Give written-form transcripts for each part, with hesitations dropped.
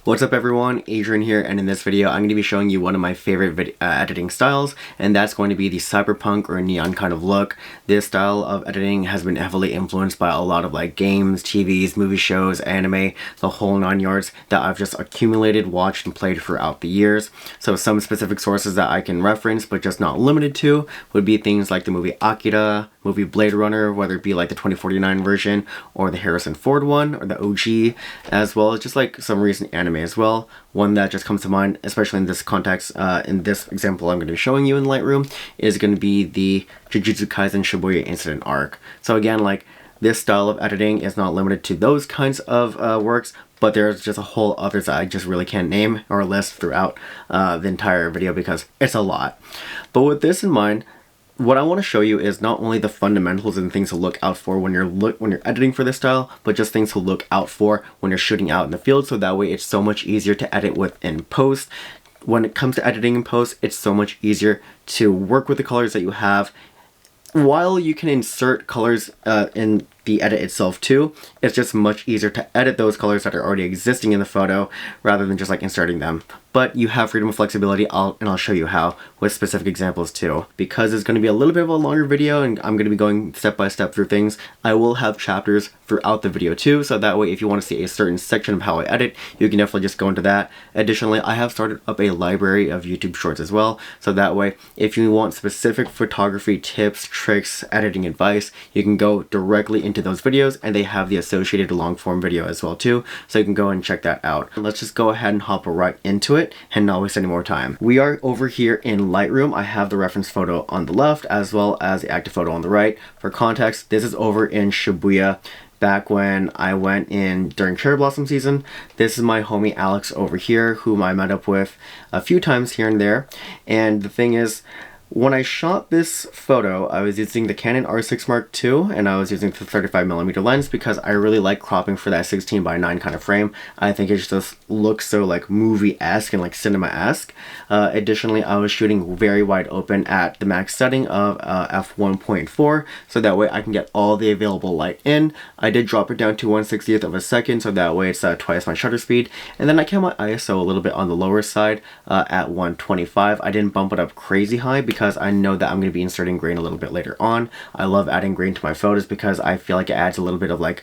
What's up everyone, Adrian here, and in this video I'm going to be showing you one of my favorite editing styles, and that's going to be the cyberpunk or neon kind of look. This style of editing has been heavily influenced by a lot of like games, TVs, movie shows, anime, the whole 9 yards that I've just accumulated, watched, and played throughout the years. So some specific sources that I can reference, but just not limited to, would be things like the movie Akira, movie Blade Runner, whether it be like the 2049 version or the Harrison Ford one or the OG, as well as just like some recent anime as well. One that just comes to mind, especially in this context, in this example I'm going to be showing you in Lightroom, is going to be the Jujutsu Kaisen Shibuya incident arc. So again, like, this style of editing is not limited to those kinds of works, but there's just a whole others that I just really can't name or list throughout the entire video because it's a lot. But with this in mind, what I want to show you is not only the fundamentals and things to look out for when you're editing for this style, but just things to look out for when you're shooting out in the field, so that way it's so much easier to edit with in post. When it comes to editing in post, it's so much easier to work with the colors that you have. While you can insert colors in the edit itself too, it's just much easier to edit those colors that are already existing in the photo rather than just like inserting them. But you have freedom and flexibility, and I'll show you how with specific examples too. Because it's going to be a little bit of a longer video and I'm going to be going step by step through things, I will have chapters throughout the video too, so that way if you want to see a certain section of how I edit, you can definitely just go into that. Additionally, I have started up a library of YouTube shorts as well, so that way if you want specific photography tips, tricks, editing advice, you can go directly into those videos, and they have the associated long form video as well too, so you can go and check that out. Let's just go ahead and hop right into it and not waste any more time. We are over here in Lightroom. I have the reference photo on the left as well as the active photo on the right. For context, this is over in Shibuya back when I went in during cherry blossom season. This is my homie Alex over here, whom I met up with a few times here and there. And the thing is, when I shot this photo, I was using the Canon R6 Mark II, and I was using the 35mm lens because I really like cropping for that 16:9 kind of frame. I think it just looks so like movie-esque and like cinema-esque. Additionally, I was shooting very wide open at the max setting of f1.4, so that way I can get all the available light in. I did drop it down to 1/60th of a second, so that way it's twice my shutter speed. And then I kept my ISO a little bit on the lower side at 125. I didn't bump it up crazy high because I know that I'm going to be inserting grain a little bit later on. I love adding grain to my photos because I feel like it adds a little bit of like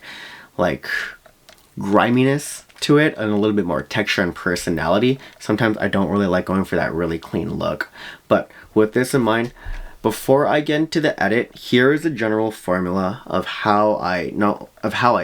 griminess to it and a little bit more texture and personality. Sometimes I don't really like going for that really clean look. But with this in mind, before I get into the edit, here is the general formula of how I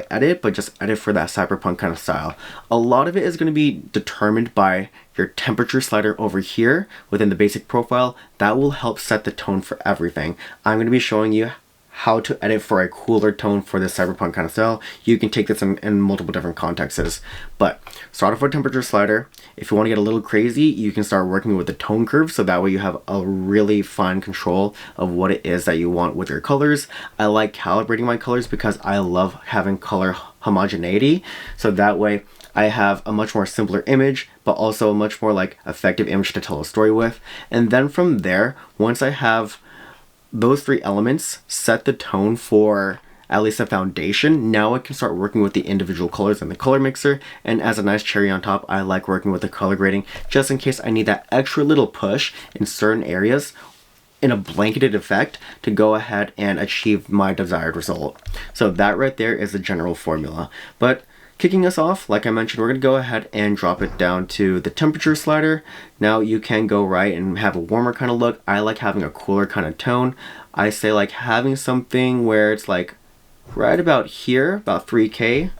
edit, but just edit for that cyberpunk kind of style. A lot of it is going to be determined by your temperature slider over here within the basic profile. That will help set the tone for everything. I'm going to be showing you how to edit for a cooler tone for this cyberpunk kind of style. You can take this in multiple different contexts, but start off with temperature slider. If you want to get a little crazy, you can start working with the tone curve, so that way you have a really fine control of what it is that you want with your colors. I like calibrating my colors because I love having color homogeneity, so that way I have a much more simpler image, but also a much more like effective image to tell a story with. And then from there, once I have those three elements set the tone for at least a foundation, now I can start working with the individual colors in the color mixer. And as a nice cherry on top, I like working with the color grading just in case I need that extra little push in certain areas in a blanketed effect to go ahead and achieve my desired result. So that right there is the general formula. But kicking us off, like I mentioned, we're going to go ahead and drop it down to the temperature slider. Now you can go right and have a warmer kind of look. I like having a cooler kind of tone. I say like having something where it's like right about here, about 3K.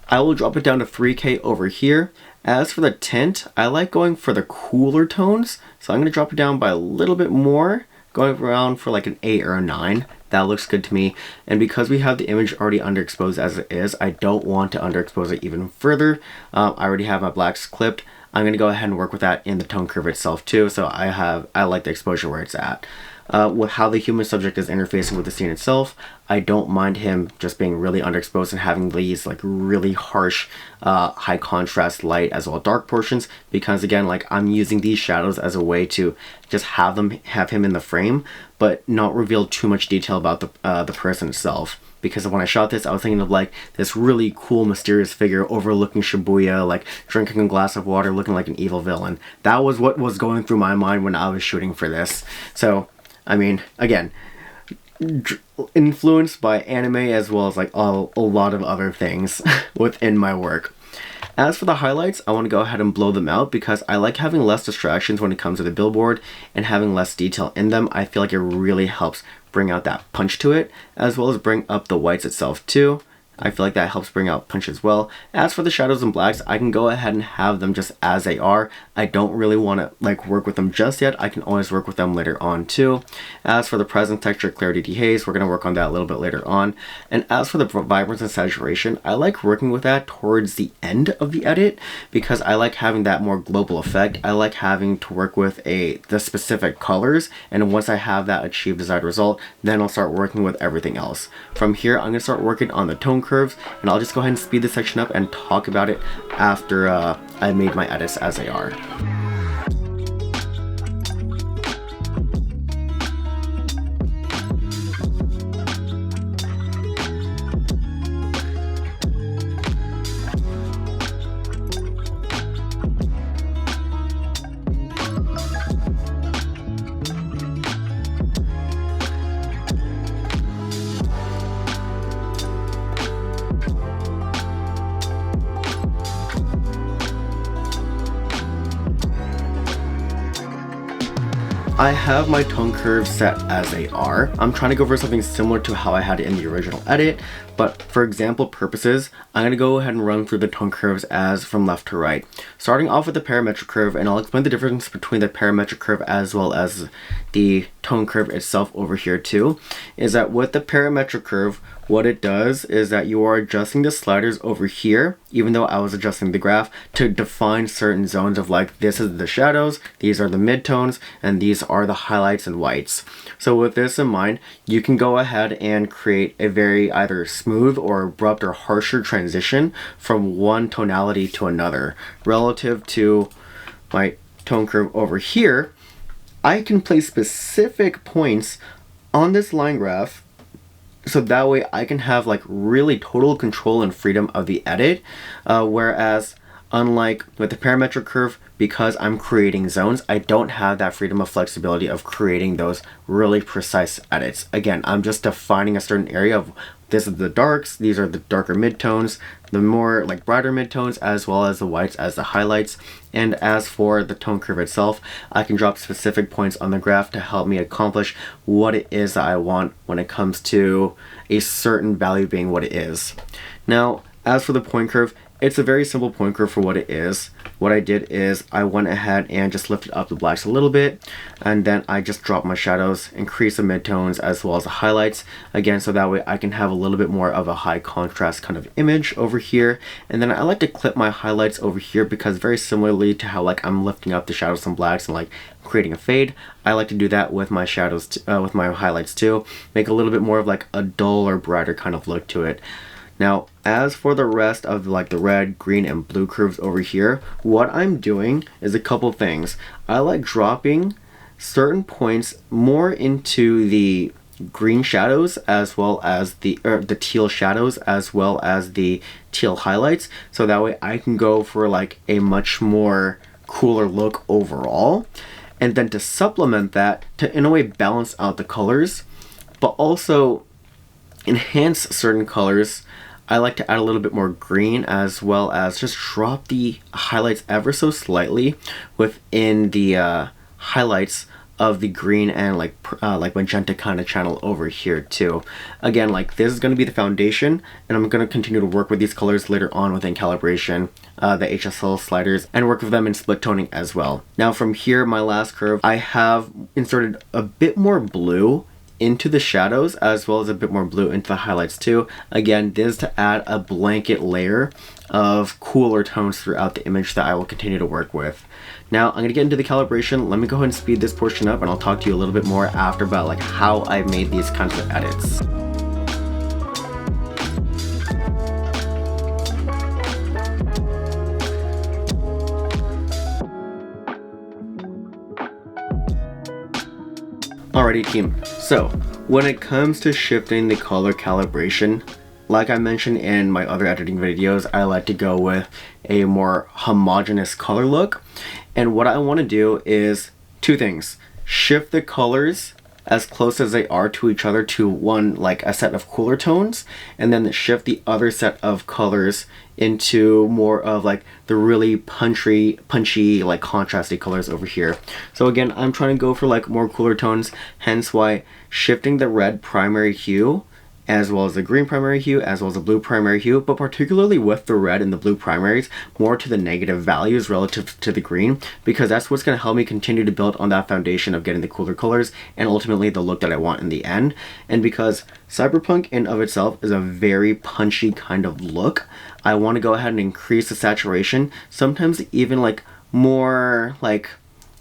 I will drop it down to 3K over here. As for the tint, I like going for the cooler tones, so I'm going to drop it down by a little bit more, going around for like an 8 or a 9. That looks good to me. And because we have the image already underexposed as it is, I don't want to underexpose it even further. I already have my blacks clipped. I'm going to go ahead and work with that in the tone curve itself too, so I like the exposure where it's at. With how the human subject is interfacing with the scene itself, I don't mind him just being really underexposed and having these like really harsh high contrast light as well as dark portions, because again, like, I'm using these shadows as a way to just have him in the frame but not reveal too much detail about the person itself. because when I shot this, I was thinking of like this really cool mysterious figure overlooking Shibuya, like drinking a glass of water, looking like an evil villain. That was what was going through my mind when I was shooting for this. So I mean, again, influenced by anime as well as like a lot of other things within my work. As for the highlights, I want to go ahead and blow them out because I like having less distractions when it comes to the billboard and having less detail in them. I feel like it really helps bring out that punch to it, as well as bring up the whites itself too. I feel like that helps bring out punch as well. As for the shadows and blacks, I can go ahead and have them just as they are. I don't really want to like work with them just yet. I can always work with them later on too. As for the presence, texture, clarity, dehaze, we're going to work on that a little bit later on. And as for the vibrance and saturation, I like working with that towards the end of the edit because I like having that more global effect. I like having to work with the specific colors, and once I have that achieved desired result, then I'll start working with everything else. From here, I'm going to start working on the tone curves, and I'll just go ahead and speed this section up and talk about it after I made my edits as they are. I have my tone curves set as they are. I'm trying to go for something similar to how I had it in the original edit, but for example purposes, I'm going to go ahead and run through the tone curves as from left to right. Starting off with the parametric curve, and I'll explain the difference between the parametric curve as well as the tone curve itself over here too, is that with the parametric curve, what it does is that you are adjusting the sliders over here, even though I was adjusting the graph, to define certain zones of like, this is the shadows, these are the midtones, and these are the highlights and whites. So with this in mind, you can go ahead and create a very either smooth or abrupt or harsher transition from one tonality to another. Relative to my tone curve over here, I can place specific points on this line graph so that way I can have like really total control and freedom of the edit, whereas unlike with the parametric curve, because I'm creating zones, I don't have that freedom of flexibility of creating those really precise edits. Again, I'm just defining a certain area of this is the darks, these are the darker midtones, the more like brighter midtones, as well as the whites as the highlights. And as for the tone curve itself, I can drop specific points on the graph to help me accomplish what it is that I want when it comes to a certain value being what it is. Now, as for the point curve, it's a very simple point curve for what it is. What I did is I went ahead and just lifted up the blacks a little bit, and then I just dropped my shadows, increased the midtones as well as the highlights, again, so that way I can have a little bit more of a high contrast kind of image over here. And then I like to clip my highlights over here because very similarly to how like I'm lifting up the shadows and blacks and like creating a fade, I like to do that with my shadows, with my highlights too, make a little bit more of like a dull or brighter kind of look to it. Now, as for the rest of like the red, green, and blue curves over here, what I'm doing is a couple things. I like dropping certain points more into the green shadows as well as the teal shadows as well as the teal highlights, so that way I can go for like a much more cooler look overall. And then to supplement that, to in a way balance out the colors, but also enhance certain colors, I like to add a little bit more green as well as just drop the highlights ever so slightly within the highlights of the green and like magenta kind of channel over here too. Again, like this is going to be the foundation, and I'm going to continue to work with these colors later on within calibration, the HSL sliders, and work with them in split toning as well. Now from here, my last curve, I have inserted a bit more blue into the shadows as well as a bit more blue into the highlights too. Again, this is to add a blanket layer of cooler tones throughout the image that I will continue to work with. Now I'm going to get into the calibration. Let me go ahead and speed this portion up, and I'll talk to you a little bit more after about like how I made these kinds of edits. Alrighty team, so When it comes to shifting the color calibration, like I mentioned in my other editing videos, I like to go with a more homogeneous color look. And what I want to do is two things. Shift the colors as close as they are to each other to one, like a set of cooler tones, and then shift the other set of colors into more of like the really punchy like contrasty colors over here. So again, I'm trying to go for like more cooler tones, hence why shifting the red primary hue as well as the green primary hue, as well as the blue primary hue, but particularly with the red and the blue primaries, more to the negative values relative to the green, because that's what's going to help me continue to build on that foundation of getting the cooler colors and ultimately the look that I want in the end. And because Cyberpunk in of itself is a very punchy kind of look, I want to go ahead and increase the saturation, sometimes even like more like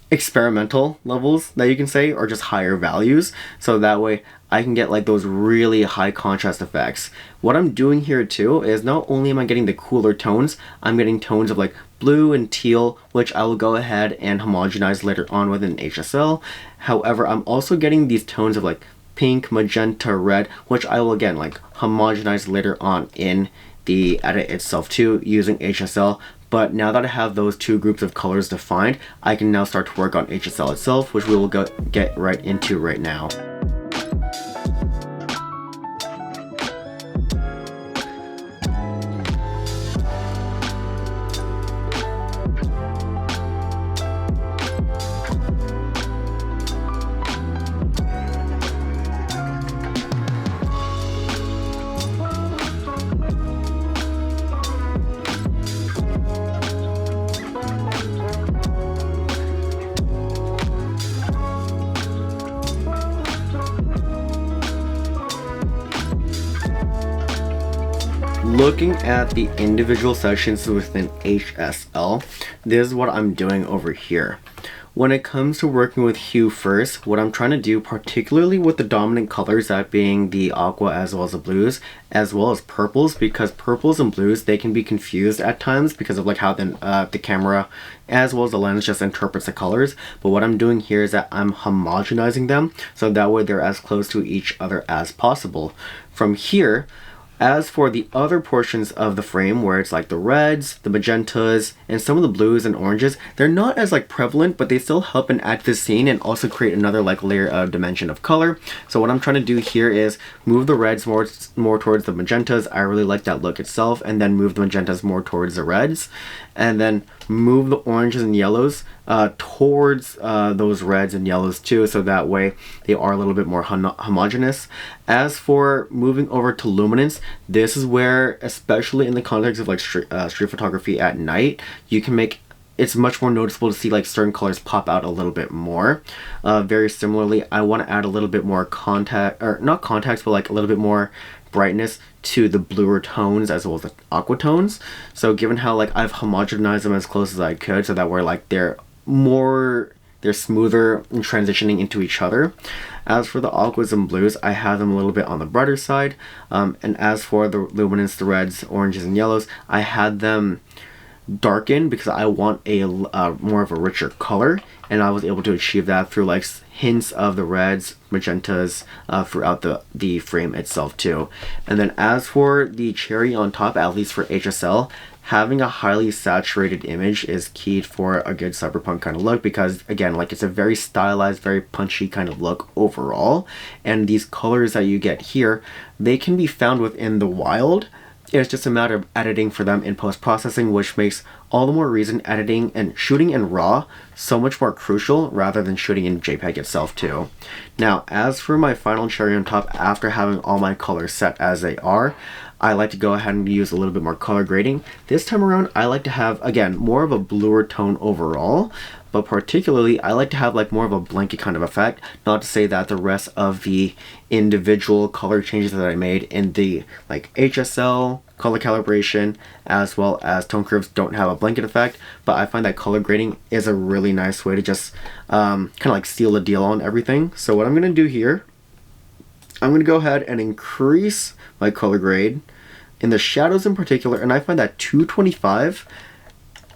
experimental levels that you can say, or just higher values, so that way I can get like those really high contrast effects. What I'm doing here too is not only am I getting the cooler tones, I'm getting tones of like blue and teal, which I will go ahead and homogenize later on with an HSL. However, I'm also getting these tones of like pink, magenta, red, which I will again like homogenize later on in the edit itself too using HSL. But now that I have those two groups of colors defined, I can now start to work on HSL itself, which we will get right into right now. Looking at the individual sections within HSL, this is what I'm doing over here. When it comes to working with hue first, what I'm trying to do, particularly with the dominant colors, that being the aqua as well as the blues, as well as purples, because purples and blues, they can be confused at times because of like how the camera as well as the lens just interprets the colors. But what I'm doing here is that I'm homogenizing them, so that way they're as close to each other as possible. From here, as for the other portions of the frame where it's like the reds, the magentas, and some of the blues and oranges, they're not as like prevalent, but they still help and add to the scene and also create another like layer of dimension of color. So what I'm trying to do here is move the reds more towards the magentas. I really like that look itself, and then move the magentas more towards the reds, and then move the oranges and yellows towards those reds and yellows too, so that way they are a little bit more homogeneous. As for moving over to luminance, this is where, especially in the context of like street photography at night, you can make it's much more noticeable to see like certain colors pop out a little bit more. Very similarly, I want to add a little bit more not contacts, but like a little bit more brightness to the bluer tones as well as the aqua tones. So given how like I've homogenized them as close as I could, so that we're like they're smoother in transitioning into each other. As for the aquas and blues, I have them a little bit on the brighter side, and as for the luminance, the reds, oranges, and yellows, I had them darken because I want a more of a richer color, and I was able to achieve that through like hints of the reds, magentas throughout the frame itself too. And then as for the cherry on top, at least for HSL, having a highly saturated image is key for a good cyberpunk kind of look, because again, like it's a very stylized, very punchy kind of look overall, and these colors that you get here, they can be found within the wild. It's just a matter of editing for them in post-processing, which makes all the more reason editing and shooting in RAW so much more crucial rather than shooting in JPEG itself too. Now, as for my final cherry on top, after having all my colors set as they are, I like to go ahead and use a little bit more color grading. This time around, I like to have, again, more of a bluer tone overall, but particularly I like to have like more of a blanket kind of effect. Not to say that the rest of the individual color changes that I made in the like HSL, color calibration, as well as tone curves don't have a blanket effect, but I find that color grading is a really nice way to just kind of like seal the deal on everything. So what I'm going to do here, I'm going to go ahead and increase my color grade in the shadows in particular, and I find that 225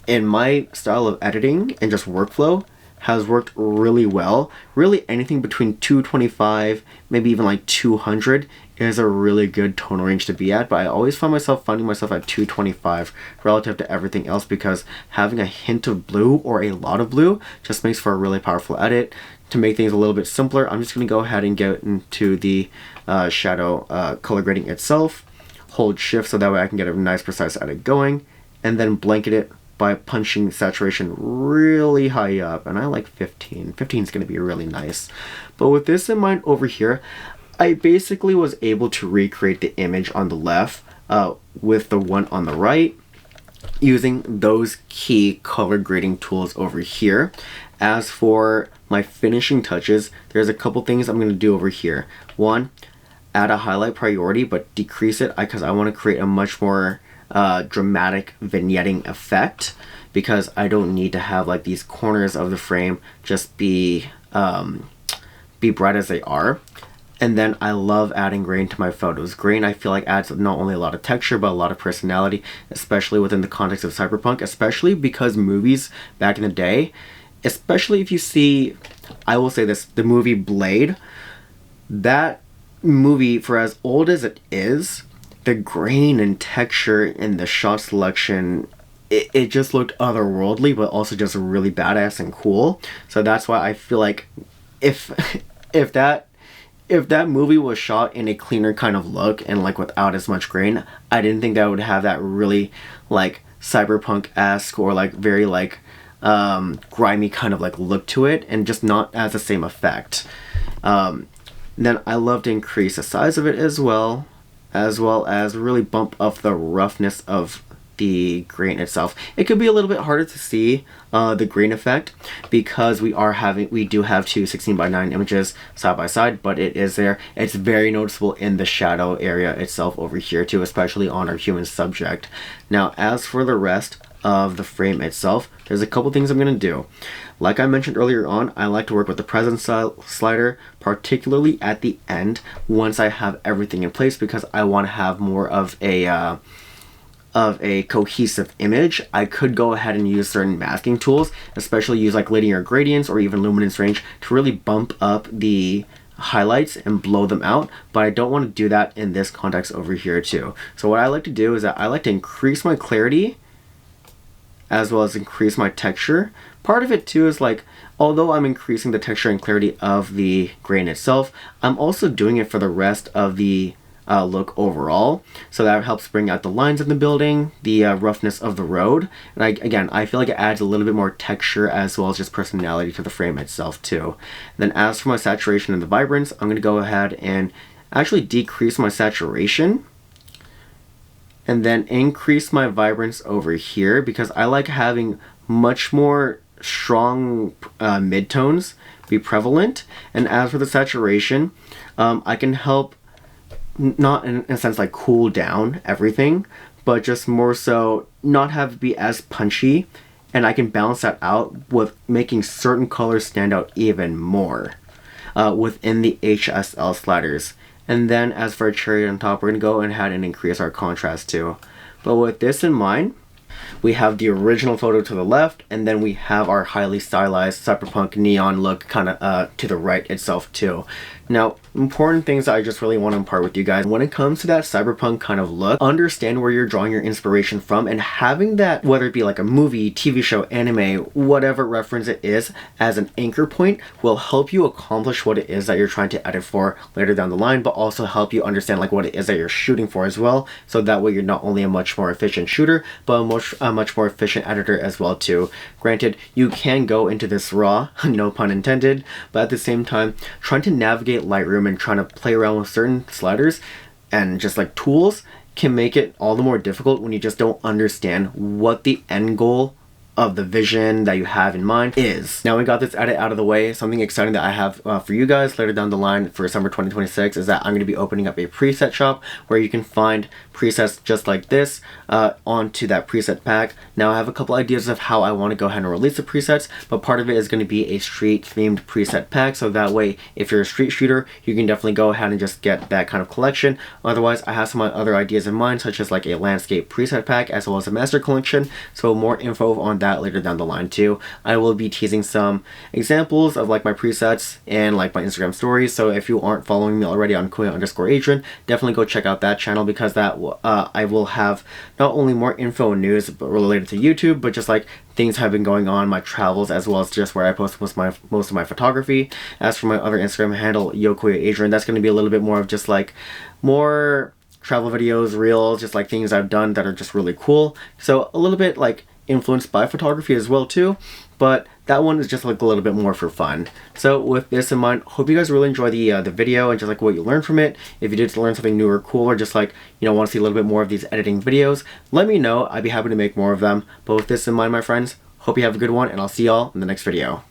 in my style of editing and just workflow has worked really well. Really anything between 225, maybe even like 200 is a really good tone range to be at, but I always find myself finding myself at 225 relative to everything else, because having a hint of blue or a lot of blue just makes for a really powerful edit. To make things a little bit simpler, I'm just going to go ahead and get into the shadow color grading itself, hold shift so that way I can get a nice precise edit going, and then blanket it by punching saturation really high up, and I like 15. 15 is going to be really nice. But with this in mind over here, I basically was able to recreate the image on the left with the one on the right using those key color grading tools over here. As for my finishing touches, there's a couple things I'm going to do over here. One, add a highlight priority but decrease it because I want to create a much more dramatic vignetting effect, because I don't need to have like these corners of the frame just be bright as they are. And then I love adding grain to my photos. Grain, I feel like, adds not only a lot of texture but a lot of personality, especially within the context of cyberpunk, especially because movies back in the day, especially if you see, I will say this, the movie Blade, that movie, for as old as it is, the grain and texture and the shot selection, it just looked otherworldly, but also just really badass and cool. So that's why I feel like if that movie was shot in a cleaner kind of look and like without as much grain, I didn't think that would have that really like cyberpunk-esque or like very like grimy kind of like look to it, and just not as the same effect. Then I love to increase the size of it as well as really bump up the roughness of the grain itself. It could be a little bit harder to see the grain effect because we do have two 16:9 images side by side, but it is there. It's very noticeable in the shadow area itself over here too, especially on our human subject. Now, as for the rest of the frame itself, there's a couple things I'm going to do. Like I mentioned earlier on, I like to work with the presence slider, particularly at the end once I have everything in place, because I want to have more of a cohesive image. I could go ahead and use certain masking tools, especially use like linear gradients or even luminance range to really bump up the highlights and blow them out, but I don't want to do that in this context over here too. So what I like to do is that I like to increase my clarity as well as increase my texture. Part of it too is like, although I'm increasing the texture and clarity of the grain itself, I'm also doing it for the rest of the look overall, so that helps bring out the lines in the building, the roughness of the road, and I feel like it adds a little bit more texture as well as just personality to the frame itself too. And then as for my saturation and the vibrance, I'm going to go ahead and actually decrease my saturation and then increase my vibrance over here, because I like having much more strong midtones be prevalent. And as for the saturation, I can help not in a sense like cool down everything, but just more so not have it be as punchy, and I can balance that out with making certain colors stand out even more within the HSL sliders. And then as for a cherry on top, we're going to go ahead and increase our contrast too. But with this in mind, we have the original photo to the left, and then we have our highly stylized cyberpunk neon look kind of to the right itself too. Now, important things that I just really want to impart with you guys. When it comes to that cyberpunk kind of look, understand where you're drawing your inspiration from, and having that, whether it be like a movie, TV show, anime, whatever reference it is, as an anchor point will help you accomplish what it is that you're trying to edit for later down the line, but also help you understand like what it is that you're shooting for as well. So that way you're not only a much more efficient shooter, but a much more efficient editor as well too. Granted, you can go into this raw, no pun intended, but at the same time, trying to navigate Lightroom and trying to play around with certain sliders and just like tools can make it all the more difficult when you just don't understand what the end goal of the vision that you have in mind is. Now we got this edit out of the way, something exciting that I have for you guys later down the line for summer 2026 is that I'm going to be opening up a preset shop where you can find presets just like this onto that preset pack. Now I have a couple ideas of how I want to go ahead and release the presets, but part of it is going to be a street themed preset pack, so that way if you're a street shooter you can definitely go ahead and just get that kind of collection. Otherwise I have some other ideas in mind, such as like a landscape preset pack as well as a master collection, so more info on that that later down the line too. I will be teasing some examples of like my presets and like my Instagram stories. So if you aren't following me already on Koya_Adrian, definitely go check out that channel, because that I will have not only more info and news but related to YouTube, but just like things have been going on, my travels, as well as just where I post most of my photography. As for my other Instagram handle, YoKoyaAdrian, that's going to be a little bit more of just like more travel videos, reels, just like things I've done that are just really cool. So a little bit like influenced by photography as well too, but that one is just like a little bit more for fun. So with this in mind, hope you guys really enjoy the video and just like what you learned from it. If you did learn something new or cool, or just like, you know, want to see a little bit more of these editing videos, let me know. I'd be happy to make more of them. But with this in mind, my friends, hope you have a good one, and I'll see y'all in the next video.